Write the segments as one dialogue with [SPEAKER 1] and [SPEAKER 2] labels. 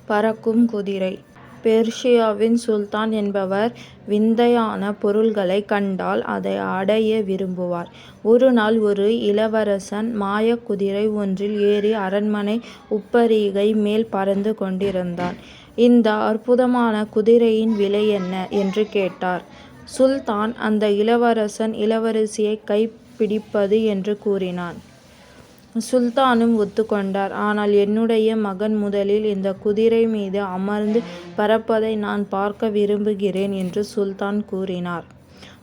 [SPEAKER 1] பறக்கும் குதிரை. பெர்ஷியாவின் சுல்தான் என்பவர் விந்தையான பொருள்களைக் கண்டால் அதை அடைய விரும்புவார். ஒருநாள் ஒரு இளவரசன் மாயக் குதிரை ஒன்றில் ஏறி அரண்மனை உப்பரிகை மேல் பறந்து கொண்டிருந்தான். இந்த அற்புதமான குதிரையின் விலை என்ன? என்று கேட்டார் சுல்தான். அந்த இளவரசன் இளவரசியை கைப்பிடிப்பது என்று கூறினான். சுல்தானும் ஒத்துக்கொண்டார். ஆனால் என்னுடைய மகன் முதலில் இந்த குதிரை மீது அமர்ந்து பறப்பதை நான் பார்க்க விரும்புகிறேன் என்று சுல்தான் கூறினார்.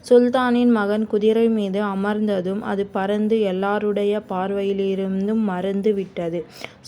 [SPEAKER 1] சுல்தானின் மகன் குதிரை மீது அமர்ந்ததும் அது பறந்து எல்லாருடைய பார்வையிலிருந்தும் மறைந்து விட்டது.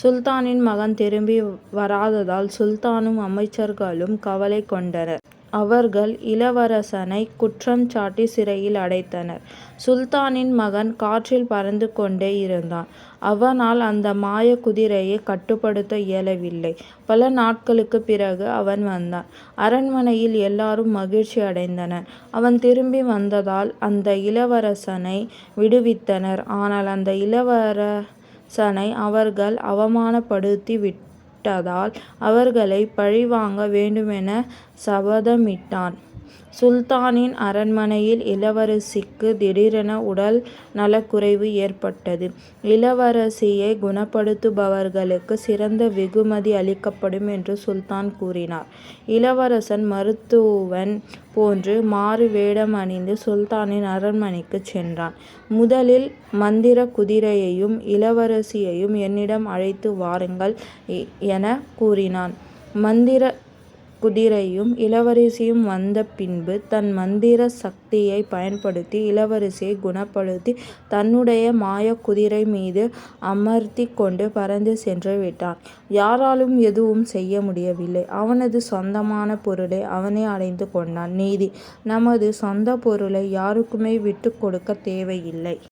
[SPEAKER 1] சுல்தானின் மகன் திரும்பி வராததால் சுல்தானும் அமைச்சர்களும் கவலை கொண்டனர். அவர்கள் இளவரசனை குற்றம் சாட்டி சிறையில் அடைத்தனர். சுல்தானின் மகன் காற்றில் பறந்து கொண்டே இருந்தான். அவனால் அந்த மாய குதிரையை கட்டுப்படுத்த இயலவில்லை. பல நாட்களுக்குப் பிறகு அவன் வந்தான். அரண்மனையில் எல்லாரும் மகிழ்ச்சி அடைந்தனர். அவன் திரும்பி வந்ததால் அந்த இளவரசனை விடுவித்தனர். ஆனால் அந்த இளவரசனை அவர்கள் அவமானப்படுத்தி விட்டதால் அவர்களை பழிவாங்க வேண்டுமென சபதமிட்டான். சுல்தானின் அரண்மனையில் இளவரசிக்கு திடீரென உடல் நலக்குறைவு ஏற்பட்டது. இளவரசியை குணப்படுத்துபவர்களுக்கு சிறந்த வெகுமதி அளிக்கப்படும் என்று சுல்தான் கூறினார். இளவரசன் மருத்துவன் போன்று மாறு வேடமணிந்து சுல்தானின் அரண்மனைக்குச் சென்றான். முதலில் மந்திர குதிரையையும் இளவரசியையும் என்னிடம் அழைத்து வாருங்கள் என கூறினான். மந்திர குதிரையும் இளவரசியும் வந்த பின்பு தன் மந்திர சக்தியை பயன்படுத்தி இளவரசியை குணப்படுத்தி தன்னுடைய மாயக் குதிரை மீது அமர்த்தி கொண்டு பறந்து சென்று விட்டான். யாராலும் எதுவும் செய்ய முடியவில்லை. அவனது சொந்தமான பொருளை அவனே அடைந்து கொண்டான். நீதி: நமது சொந்த பொருளை யாருக்குமே விட்டுக் கொடுக்க தேவையில்லை.